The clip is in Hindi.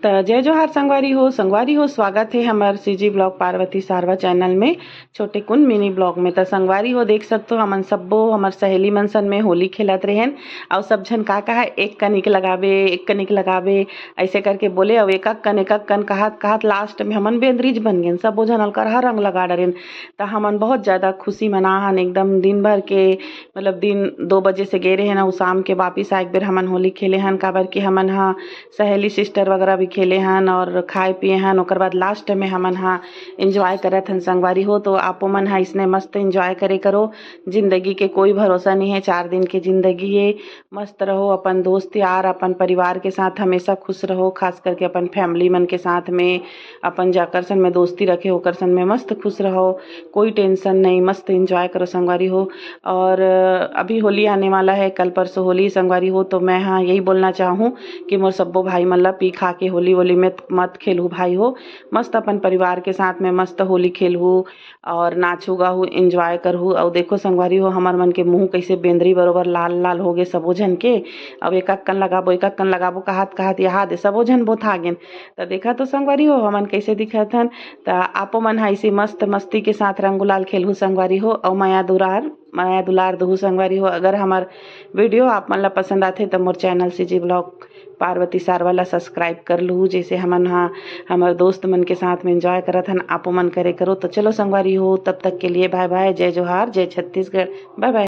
त जय जोहार संगवारी हो स्वागत है हमार सीजी ब्लॉग पार्वती सारवा चैनल में छोटे कुन मिनी ब्लॉग में। त संगवारी हो देख सकते हो हमन सब्बो हमार सहेली मन सन में होली खेलत रहेन और सब झन का कहा एक कनिक लगावे ऐसे करके बोले और एक कन कहत लास्ट में हमन बेंद्रीज बन गए सब्बो झन अलकर रंग लगा डरेन। त हमन बहुत ज़्यादा खुशी मनाहन एकदम दिन भर के मतलब दिन 2 बजे से गए रहे ना शाम के वापिस आ एक बेर हमन होली खेले हन काबर कि हमन हाँ सहेली सिस्टर वगैरह भी खेले हन और खाए पिए हन। ओकर बाद लास्ट में हमन हाँ एंजॉय करत हन संगवारी हो। तो आपो मन हाँ इसने मस्त एंजॉय करे करो। जिंदगी के कोई भरोसा नहीं है, 4 दिन की जिंदगी है। मस्त रहो अपन दोस्त यार अपन परिवार के साथ हमेशा खुश रहो, खास करके अपन फैमिली मन के साथ में अपन जाकर सन में दोस्ती रखे होकर सन में मस्त खुश रहो, कोई टेंशन नहीं, मस्त एंजॉय करो संगवारी हो। और अभी होली आने वाला है, कल परसों होली संगवारी हो। तो मैं हाँ यही बोलना चाहूँ कि मोर सब्बो भाई मतलब पी खा के होली वोली में मत खेलू भाई हो। मस्त अपन परिवार के साथ में मस्त होली खेलहू और नाचू गाहू एंजॉय करहू। और देखो संगवारी हो हमार मन के मुंह कैसे बेंदरी बरोबर लाल लाल हो गए सबो झन के। अब एक कन लगाबो कहत यहाँ दे सबो झन बोथा गेन। तो देखा तो संगवारी हो हमन कैसे दिखत हन। तो आपो मन ऐसे मस्त मस्ती के साथ रंग गुलाल खेलहू संगवारी हो और माया दुलार दहू संगवारी हो। अगर हमार वीडियो आप मन ला पसंद आथे तो मोर चैनल सीजी ब्लॉग पार्वती सारवा ला सब्सक्राइब कर लूँ। जैसे हमन हाँ हमार दोस्त मन के साथ में एंजॉय करत हन, आपो मन करे करो। तो चलो संगवारी हो तब तक के लिए बाय बाय, जय जोहार, जय छत्तीसगढ़, बाय बाय।